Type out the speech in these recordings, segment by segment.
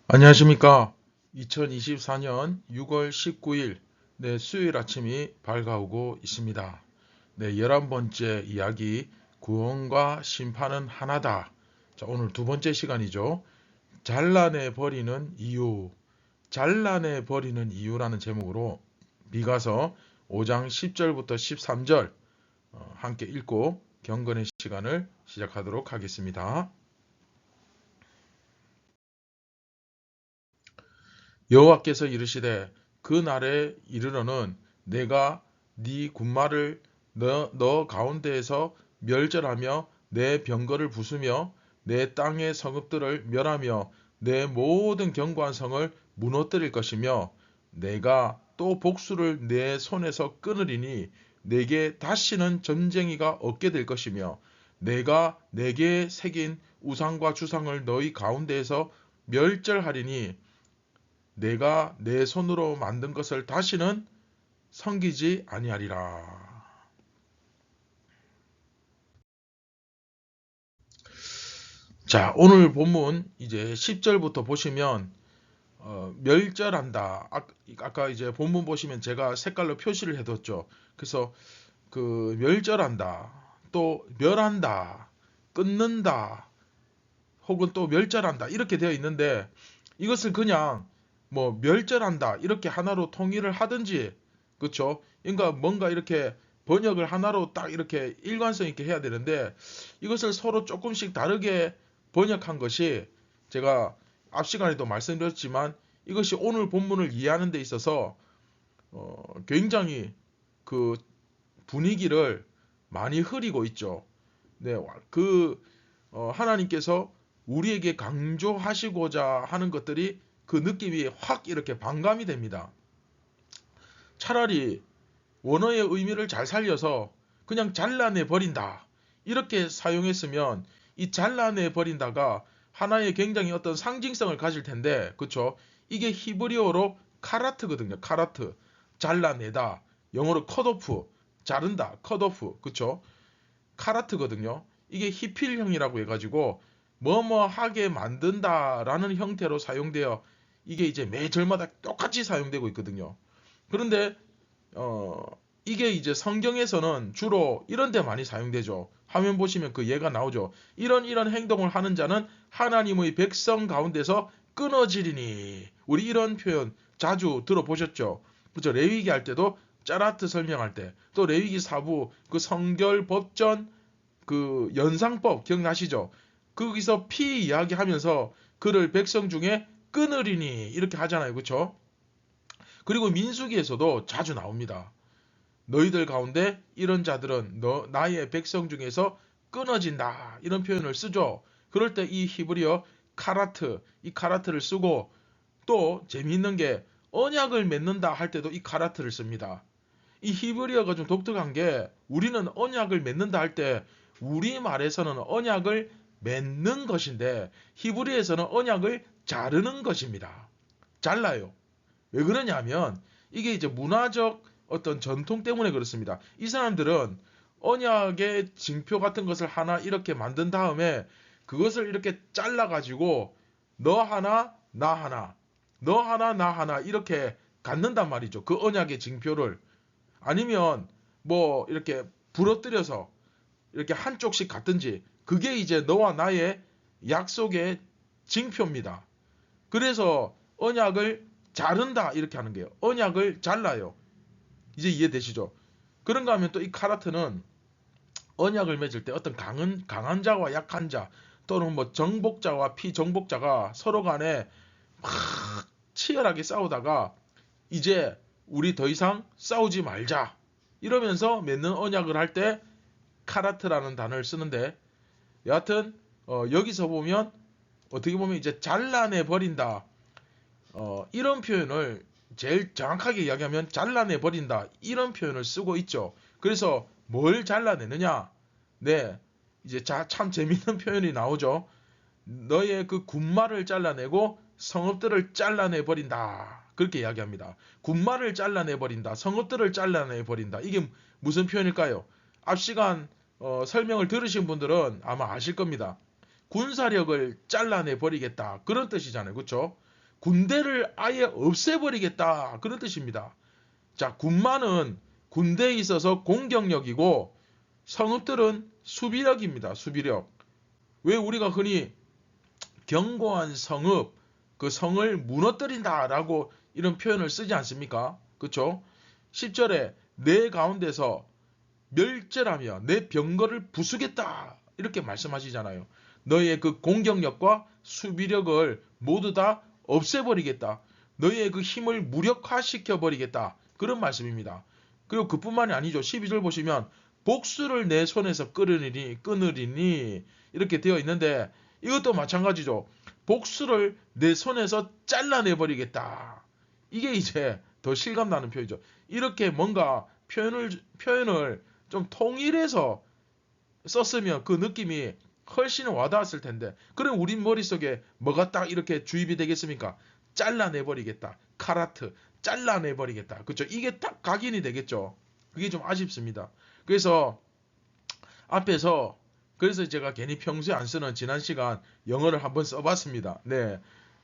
안녕하십니까. 2024년 6월 19일 수요일 아침이 밝아오고 있습니다. 11번째 이야기 구원과 심판은 하나다. 자, 오늘 두 번째 시간이죠. 잘라내 버리는 이유. 잘라내 버리는 이유라는 제목으로 미가서 5장 10절부터 13절 함께 읽고 경건의 시간을 시작하도록 하겠습니다. 여호와께서 이르시되 그 날에 이르러는 내가 네 군마를 너 가운데에서 멸절하며 내 병거를 부수며 내 땅의 성읍들을 멸하며 내 모든 견고한 성을 무너뜨릴 것이며 내가 또 복수를 내 손에서 끊으리니 내게 다시는 전쟁이가 없게 될 것이며 내가 내게 새긴 우상과 주상을 너희 가운데에서 멸절하리니 내가 내 손으로 만든 것을 다시는 섬기지 아니하리라. 자, 오늘 본문 이제 10절부터 보시면 멸절한다. 아까 이제 본문 보시면 제가 색깔로 표시를 해뒀죠. 그래서 그 멸절한다, 또 멸한다, 끊는다, 혹은 또 멸절한다 이렇게 되어 있는데 이것을 그냥 뭐 멸절한다 이렇게 하나로 통일을 하든지, 그렇죠? 그러니까 뭔가 이렇게 번역을 하나로 딱 이렇게 일관성 있게 해야 되는데 이것을 서로 조금씩 다르게 번역한 것이, 제가 앞 시간에도 말씀드렸지만 이것이 오늘 본문을 이해하는 데 있어서 굉장히 그 분위기를 많이 흐리고 있죠. 네, 하나님께서 우리에게 강조하시고자 하는 것들이 그 느낌이 확 이렇게 반감이 됩니다. 차라리 원어의 의미를 잘 살려서 그냥 잘라내 버린다 이렇게 사용했으면 이 잘라내 버린다가 하나의 굉장히 어떤 상징성을 가질 텐데, 그쵸? 이게 히브리어로 카라트거든요. 카라트, 잘라내다, 영어로 컷오프, 자른다, 컷오프, 그쵸? 카라트거든요. 이게 히필형이라고 해가지고 뭐뭐 하게 만든다라는 형태로 사용되어 이게 이제 매 절마다 똑같이 사용되고 있거든요. 그런데 어, 이게 이제 성경에서는 주로 이런 데 많이 사용되죠. 화면 보시면 그 예가 나오죠. 이런 행동을 하는 자는 하나님의 백성 가운데서 끊어지리니. 우리 이런 표현 자주 들어보셨죠? 그죠? 레위기 할 때도 짜라트 설명할 때, 또 레위기 4부 그 성결 법전 그 연상법 기억나시죠? 거기서 피 이야기하면서 그를 백성 중에 끊으리니 이렇게 하잖아요. 그렇죠? 그리고 민수기에서도 자주 나옵니다. 너희들 가운데 이런 자들은 나의 백성 중에서 끊어진다 이런 표현을 쓰죠. 그럴 때 이 히브리어 카라트, 이 카라트를 쓰고, 또 재미있는 게 언약을 맺는다 할 때도 이 카라트를 씁니다. 이 히브리어가 좀 독특한 게, 우리는 언약을 맺는다 할 때 우리말에서는 언약을 맺는 것인데 히브리에서는 언약을 자르는 것입니다. 잘라요. 왜 그러냐면 이게 이제 문화적 어떤 전통 때문에 그렇습니다. 이 사람들은 언약의 징표 같은 것을 하나 이렇게 만든 다음에 그것을 이렇게 잘라 가지고 너 하나 나 하나, 너 하나 나 하나 이렇게 갖는단 말이죠. 그 언약의 징표를. 아니면 뭐 이렇게 부러뜨려서 이렇게 한쪽씩 갖든지, 그게 이제 너와 나의 약속의 징표입니다. 그래서 언약을 자른다 이렇게 하는 거예요. 언약을 잘라요. 이제 이해되시죠? 그런가 하면 또 이 카라트는 언약을 맺을 때 어떤 강한 자와 약한 자, 또는 뭐 정복자와 피정복자가 서로 간에 막 치열하게 싸우다가 이제 우리 더 이상 싸우지 말자 이러면서 맺는 언약을 할 때 카라트라는 단어를 쓰는데, 여하튼 여기서 보면 어떻게 보면 이제 잘라내 버린다, 이런 표현을 제일 정확하게 이야기하면 잘라내 버린다 이런 표현을 쓰고 있죠. 그래서 뭘 잘라내느냐? 네, 이제 참 재밌는 표현이 나오죠. 너의 그 군마를 잘라내고 성읍들을 잘라내 버린다. 그렇게 이야기합니다. 군마를 잘라내 버린다. 성읍들을 잘라내 버린다. 이게 무슨 표현일까요? 앞 시간 설명을 들으신 분들은 아마 아실 겁니다. 군사력을 잘라내 버리겠다. 그런 뜻이잖아요. 그렇죠? 군대를 아예 없애버리겠다 그런 뜻입니다. 자, 군마는 군대에 있어서 공격력이고 성읍들은 수비력입니다. 수비력. 왜 우리가 흔히 견고한 성읍, 그 성을 무너뜨린다라고 이런 표현을 쓰지 않습니까? 그렇죠? 10절에 내 가운데서 멸절하며 내 병거를 부수겠다 이렇게 말씀하시잖아요. 너의 그 공격력과 수비력을 모두 다 없애버리겠다. 너의 그 힘을 무력화시켜 버리겠다. 그런 말씀입니다. 그리고 그뿐만이 아니죠. 12절 보시면 복수를 내 손에서 끊으리니 이렇게 되어 있는데 이것도 마찬가지죠. 복수를 내 손에서 잘라내버리겠다. 이게 이제 더 실감나는 표현이죠. 이렇게 뭔가 표현을 좀 통일해서 썼으면 그 느낌이 훨씬 와닿았을 텐데, 그럼 우리 머릿속에 뭐가 딱 이렇게 주입이 되겠습니까? 잘라내버리겠다. 카라트. 잘라내버리겠다. 그렇죠? 이게 딱 각인이 되겠죠. 그게 좀 아쉽습니다. 그래서 앞에서 그래서 제가 괜히 평소에 안 쓰는 지난 시간 영어를 한번 써봤습니다. 네,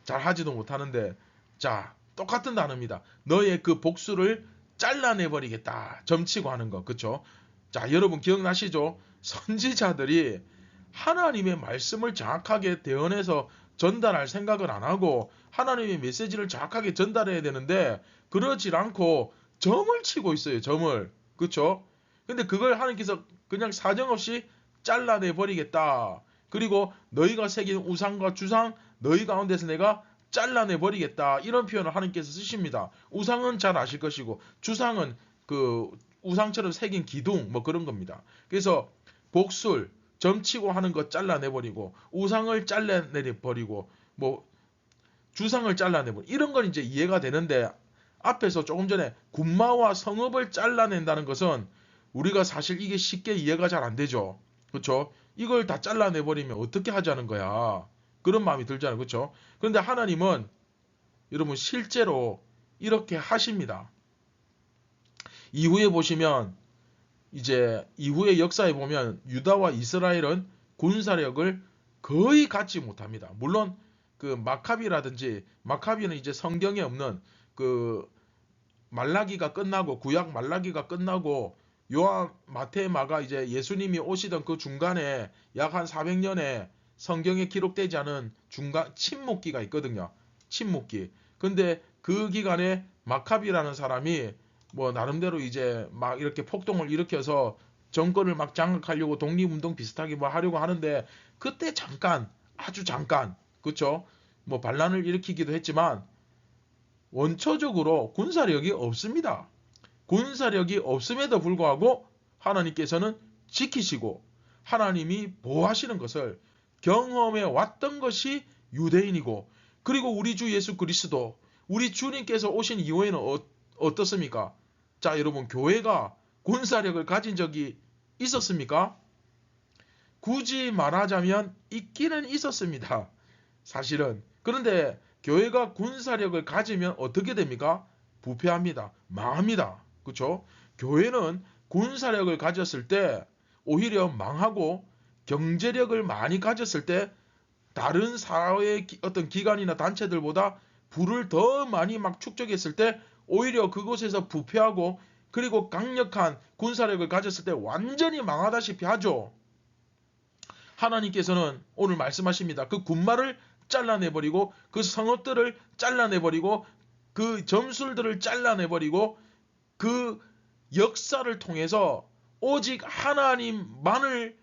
잘 하지도 못하는데 자 똑같은 단어입니다. 너의 그 복수를 잘라내버리겠다. 점치고 하는 거. 그렇죠? 자, 여러분 기억나시죠? 선지자들이 하나님의 말씀을 정확하게 대언해서 전달할 생각을 안 하고 하나님의 메시지를 정확하게 전달해야 되는데 그러질 않고 점을 치고 있어요. 점을. 그렇죠? 근데 그걸 하나님께서 그냥 사정없이 잘라내 버리겠다. 그리고 너희가 새긴 우상과 주상 너희 가운데서 내가 잘라내 버리겠다. 이런 표현을 하나님께서 쓰십니다. 우상은 잘 아실 것이고 주상은 그 우상처럼 새긴 기둥 뭐 그런 겁니다. 그래서 복술 점치고 하는 거 잘라내버리고 우상을 잘라내버리고 뭐 주상을 잘라내버리고 이런 건 이제 이해가 되는데 앞에서 조금 전에 군마와 성읍을 잘라낸다는 것은 우리가 사실 이게 쉽게 이해가 잘 안 되죠. 그렇죠? 이걸 다 잘라내버리면 어떻게 하자는 거야. 그런 마음이 들잖아요. 그렇죠? 그런데 하나님은 여러분 실제로 이렇게 하십니다. 이후에 보시면 이제 이후의 역사에 보면 유다와 이스라엘은 군사력을 거의 갖지 못합니다. 물론 그 마카비라든지 마카비는 이제 성경에 없는 그 말라기가 끝나고 구약 말라기가 끝나고 요한 마태 마가 이제 예수님이 오시던 그 중간에 약 한 400년에 성경에 기록되지 않은 중간 침묵기가 있거든요. 침묵기. 근데 그 기간에 마카비라는 사람이 뭐 나름대로 이제 막 이렇게 폭동을 일으켜서 정권을 막 장악하려고 독립운동 비슷하게 뭐 하려고 하는데 그때 잠깐 아주 잠깐 그쵸 뭐 반란을 일으키기도 했지만 원초적으로 군사력이 없습니다. 군사력이 없음에도 불구하고 하나님께서는 지키시고 하나님이 보호하시는 것을 경험해 왔던 것이 유대인이고 그리고 우리 주 예수 그리스도 우리 주님께서 오신 이후에는 어떻습니까? 자, 여러분 교회가 군사력을 가진 적이 있었습니까? 굳이 말하자면 있기는 있었습니다. 사실은. 그런데 교회가 군사력을 가지면 어떻게 됩니까? 부패합니다. 망합니다. 그렇죠? 교회는 군사력을 가졌을 때 오히려 망하고 경제력을 많이 가졌을 때 다른 사회의 어떤 기관이나 단체들보다 부를 더 많이 막 축적했을 때 오히려 그곳에서 부패하고 그리고 강력한 군사력을 가졌을 때 완전히 망하다시피 하죠. 하나님께서는 오늘 말씀하십니다. 그 군마를 잘라내버리고 그 성읍들을 잘라내버리고 그 점술들을 잘라내버리고 그 역사를 통해서 오직 하나님만을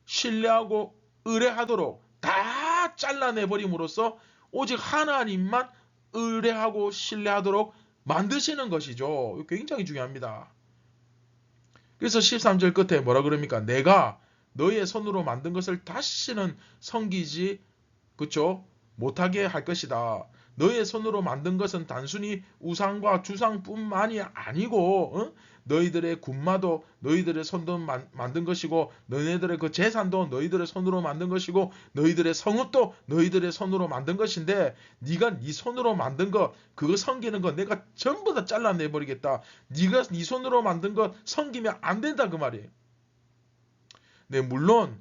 신뢰하고 의뢰하도록 다 잘라내버림으로써 오직 하나님만 의뢰하고 신뢰하도록 만드시는 것이죠. 굉장히 중요합니다. 그래서 13절 끝에 뭐라 그럽니까? 내가 너의 손으로 만든 것을 다시는 섬기지 그쵸? 못하게 할 것이다. 너의 손으로 만든 것은 단순히 우상과 주상뿐만이 아니고 너희들의 군마도 너희들의 손도 만든 것이고 너희들의 그 재산도 너희들의 손으로 만든 것이고 너희들의 성읍도 너희들의 손으로 만든 것인데 네가 네 손으로 만든 것 그거 섬기는 거 내가 전부 다 잘라내버리겠다. 네가 네 손으로 만든 것 섬기면 안 된다 그 말이에요. 네, 물론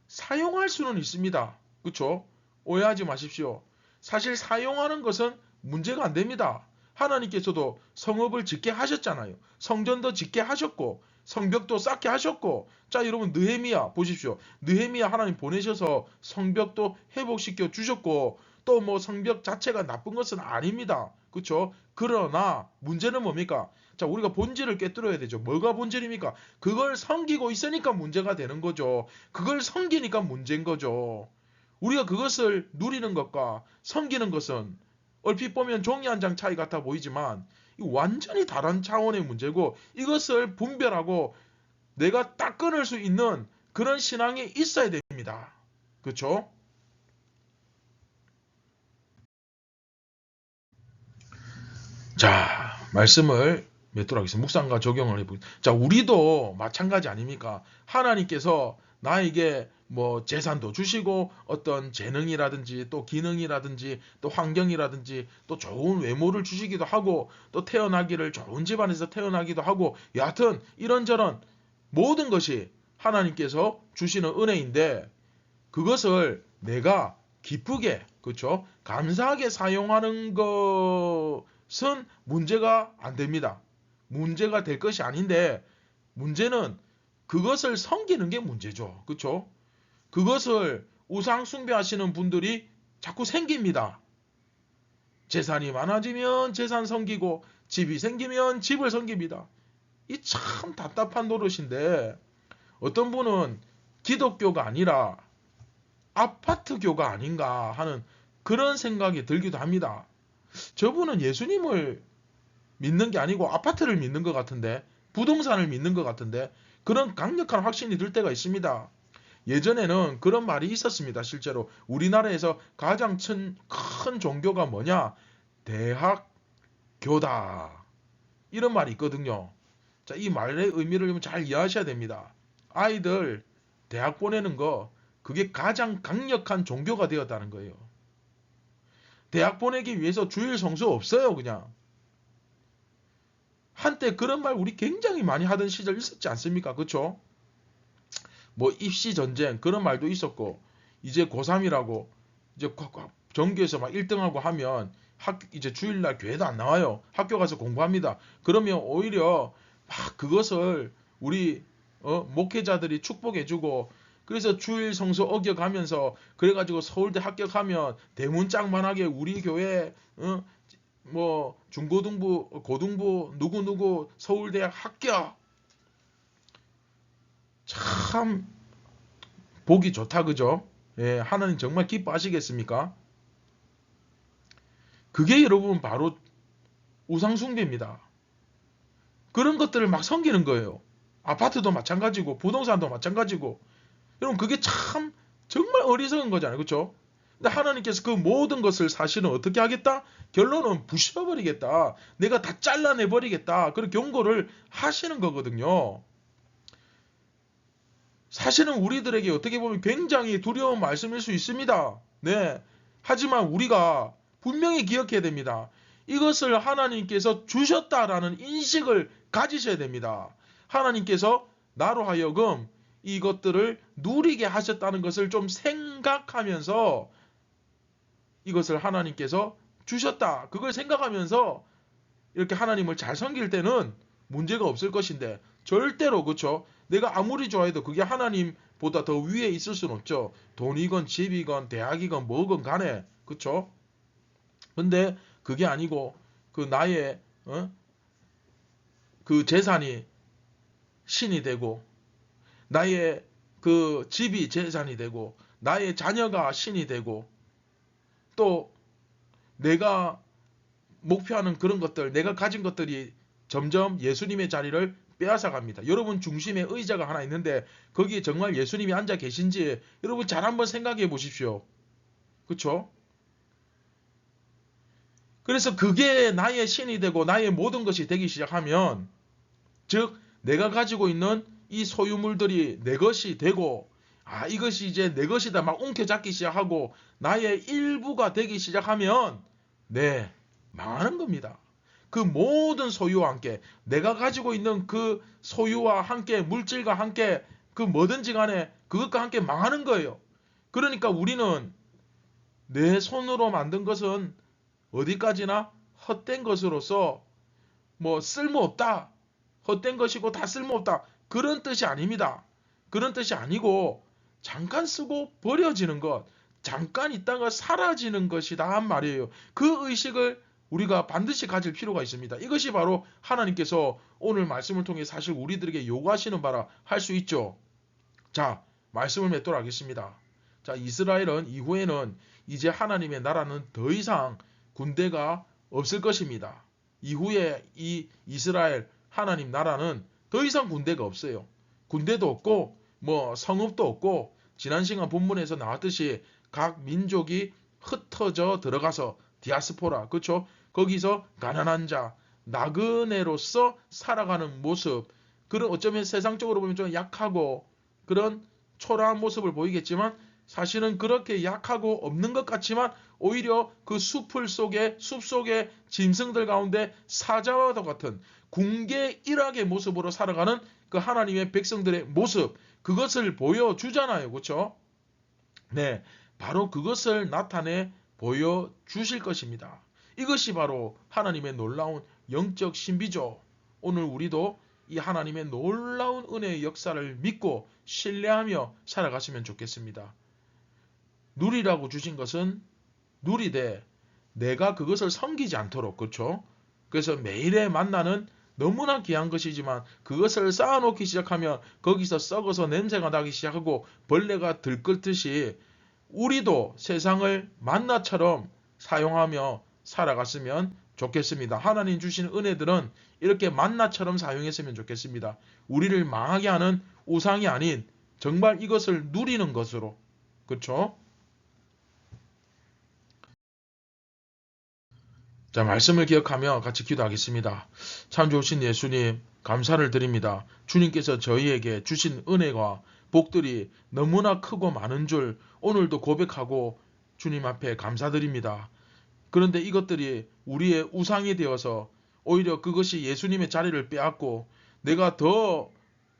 사용할 수는 있습니다. 그렇죠? 오해하지 마십시오. 사실 사용하는 것은 문제가 안 됩니다. 하나님께서도 성읍을 짓게 하셨잖아요. 성전도 짓게 하셨고 성벽도 쌓게 하셨고. 자, 여러분 느헤미야 보십시오. 느헤미야 하나님 보내셔서 성벽도 회복시켜 주셨고 또 뭐 성벽 자체가 나쁜 것은 아닙니다. 그렇죠? 그러나 문제는 뭡니까? 자, 우리가 본질을 꿰뚫어야 되죠. 뭐가 본질입니까? 그걸 섬기고 있으니까 문제가 되는 거죠. 그걸 섬기니까 문제인 거죠. 우리가 그것을 누리는 것과 섬기는 것은 얼핏 보면 종이 한 장 차이 같아 보이지만 완전히 다른 차원의 문제고, 이것을 분별하고 내가 딱 끊을 수 있는 그런 신앙이 있어야 됩니다. 그렇죠? 자, 말씀을 맺도록 하겠습니다. 묵상과 적용을 해보겠습니다. 자, 우리도 마찬가지 아닙니까? 하나님께서 나에게 뭐 재산도 주시고 어떤 재능이라든지 또 기능이라든지 또 환경이라든지 또 좋은 외모를 주시기도 하고 또 태어나기를 좋은 집안에서 태어나기도 하고, 여하튼 이런저런 모든 것이 하나님께서 주시는 은혜인데 그것을 내가 기쁘게, 그렇죠? 감사하게 사용하는 것은 문제가 안 됩니다. 문제가 될 것이 아닌데, 문제는 그것을 섬기는 게 문제죠. 그렇죠? 그것을 우상 숭배하시는 분들이 자꾸 생깁니다. 재산이 많아지면 재산 섬기고 집이 생기면 집을 섬깁니다. 이 참 답답한 노릇인데, 어떤 분은 기독교가 아니라 아파트교가 아닌가 하는 그런 생각이 들기도 합니다. 저분은 예수님을 믿는 게 아니고 아파트를 믿는 것 같은데, 부동산을 믿는 것 같은데, 그런 강력한 확신이 들 때가 있습니다. 예전에는 그런 말이 있었습니다. 실제로 우리나라에서 가장 큰 종교가 뭐냐? 대학교다. 이런 말이 있거든요. 자, 이 말의 의미를 잘 이해하셔야 됩니다. 아이들 대학 보내는 거, 그게 가장 강력한 종교가 되었다는 거예요. 대학 보내기 위해서 주일 성수 없어요, 그냥. 한때 그런 말 우리 굉장히 많이 하던 시절 있었지 않습니까? 그렇죠? 뭐 입시 전쟁 그런 말도 있었고, 이제 고3이라고 이제 전교에서 막 1등하고 하면 이제 주일날 교회도 안 나와요. 학교 가서 공부합니다. 그러면 오히려 막 그것을 우리 목회자들이 축복해주고, 그래서 주일 성수 어겨가면서 그래가지고 서울대 합격하면 대문짝만하게 우리 교회 뭐 중고등부 고등부 누구누구 서울대학 합격. 참 보기 좋다, 그죠? 예, 하나님 정말 기뻐하시겠습니까? 그게 여러분 바로 우상숭배입니다. 그런 것들을 막 섬기는 거예요. 아파트도 마찬가지고 부동산도 마찬가지고. 여러분 그게 참 정말 어리석은 거잖아요. 그렇죠? 근데 하나님께서 그 모든 것을 사실은 어떻게 하겠다? 결론은 부셔버리겠다. 내가 다 잘라내버리겠다. 그런 경고를 하시는 거거든요. 사실은 우리들에게 어떻게 보면 굉장히 두려운 말씀일 수 있습니다. 네. 하지만 우리가 분명히 기억해야 됩니다. 이것을 하나님께서 주셨다라는 인식을 가지셔야 됩니다. 하나님께서 나로 하여금 이것들을 누리게 하셨다는 것을 좀 생각하면서, 이것을 하나님께서 주셨다, 그걸 생각하면서 이렇게 하나님을 잘 섬길 때는 문제가 없을 것인데, 절대로, 그렇죠? 내가 아무리 좋아해도 그게 하나님보다 더 위에 있을 수는 없죠. 돈이건 집이건 대학이건 뭐건 간에, 그렇죠? 근데 그게 아니고 그 나의 그 재산이 신이 되고, 나의 그 집이 재산이 되고, 나의 자녀가 신이 되고, 또 내가 목표하는 그런 것들, 내가 가진 것들이 점점 예수님의 자리를 빼앗아 갑니다. 여러분 중심에 의자가 하나 있는데 거기에 정말 예수님이 앉아 계신지 여러분 잘 한번 생각해 보십시오. 그렇죠? 그래서 그게 나의 신이 되고 나의 모든 것이 되기 시작하면, 즉 내가 가지고 있는 이 소유물들이 내 것이 되고, 이것이 이제 내 것이다 막 움켜잡기 시작하고 나의 일부가 되기 시작하면, 네, 망하는 겁니다. 그 모든 소유와 함께, 내가 가지고 있는 그 소유와 함께, 물질과 함께, 그 뭐든지 간에 그것과 함께 망하는 거예요. 그러니까 우리는 내 손으로 만든 것은 어디까지나 헛된 것으로서 뭐 쓸모없다. 헛된 것이고 다 쓸모없다. 그런 뜻이 아닙니다. 그런 뜻이 아니고 잠깐 쓰고 버려지는 것, 잠깐 있다가 사라지는 것이다 한 말이에요. 그 의식을 우리가 반드시 가질 필요가 있습니다. 이것이 바로 하나님께서 오늘 말씀을 통해 사실 우리들에게 요구하시는 바라 할 수 있죠. 자, 말씀을 맺도록 하겠습니다. 자, 이스라엘은 이후에는 이제 하나님의 나라는 더 이상 군대가 없을 것입니다. 이후에 이 이스라엘 하나님 나라는 더 이상 군대가 없어요. 군대도 없고 뭐 성읍도 없고 지난 시간 본문에서 나왔듯이 각 민족이 흩어져 들어가서 디아스포라, 그렇죠? 거기서 가난한 자, 나그네로서 살아가는 모습, 그런 어쩌면 세상적으로 보면 좀 약하고 그런 초라한 모습을 보이겠지만 사실은 그렇게 약하고 없는 것 같지만 오히려 그 숲 속의 짐승들 가운데 사자와도 같은 궁계 일학의 모습으로 살아가는 그 하나님의 백성들의 모습, 그것을 보여주잖아요. 그렇죠? 네, 바로 그것을 나타내 보여주실 것입니다. 이것이 바로 하나님의 놀라운 영적 신비죠. 오늘 우리도 이 하나님의 놀라운 은혜의 역사를 믿고 신뢰하며 살아갔으면 좋겠습니다. 누리라고 주신 것은 누리되 내가 그것을 섬기지 않도록, 그렇죠? 그래서 매일의 만나는 너무나 귀한 것이지만 그것을 쌓아놓기 시작하면 거기서 썩어서 냄새가 나기 시작하고 벌레가 들끓듯이 우리도 세상을 만나처럼 사용하며 살아갔으면 좋겠습니다. 하나님 주신 은혜들은 이렇게 만나처럼 사용했으면 좋겠습니다. 우리를 망하게 하는 우상이 아닌 정말 이것을 누리는 것으로, 그렇죠? 자, 말씀을 기억하며 같이 기도하겠습니다. 참 좋으신 예수님, 감사를 드립니다. 주님께서 저희에게 주신 은혜와 복들이 너무나 크고 많은 줄 오늘도 고백하고 주님 앞에 감사드립니다. 그런데 이것들이 우리의 우상이 되어서 오히려 그것이 예수님의 자리를 빼앗고 내가 더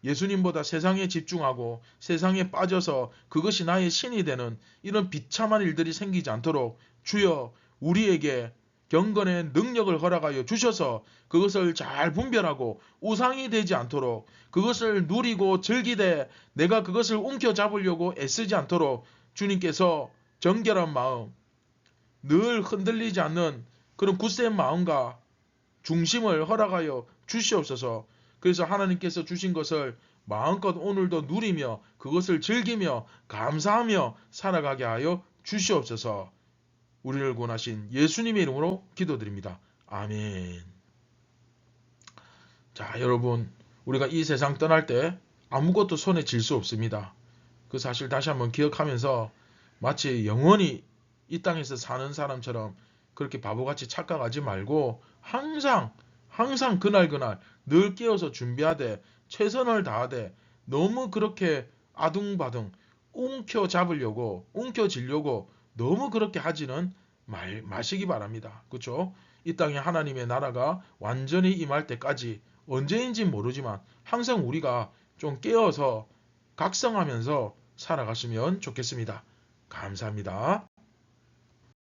예수님보다 세상에 집중하고 세상에 빠져서 그것이 나의 신이 되는 이런 비참한 일들이 생기지 않도록 주여 우리에게 경건의 능력을 허락하여 주셔서 그것을 잘 분별하고 우상이 되지 않도록 그것을 누리고 즐기되 내가 그것을 움켜잡으려고 애쓰지 않도록 주님께서 정결한 마음, 늘 흔들리지 않는 그런 굳센 마음과 중심을 허락하여 주시옵소서. 그래서 하나님께서 주신 것을 마음껏 오늘도 누리며 그것을 즐기며 감사하며 살아가게 하여 주시옵소서. 우리를 구원하신 예수님의 이름으로 기도드립니다. 아멘. 자, 여러분, 우리가 이 세상 떠날 때 아무것도 손에 쥘 수 없습니다. 그 사실 다시 한번 기억하면서 마치 영원히 이 땅에서 사는 사람처럼 그렇게 바보같이 착각하지 말고 항상 그날 늘 깨어서 준비하되 최선을 다하되 너무 그렇게 아둥바둥 움켜쥐려고 너무 그렇게 하지는 마시기 바랍니다. 그렇죠? 이 땅에 하나님의 나라가 완전히 임할 때까지 언제인지 모르지만 항상 우리가 좀 깨어서 각성하면서 살아갔으면 좋겠습니다. 감사합니다.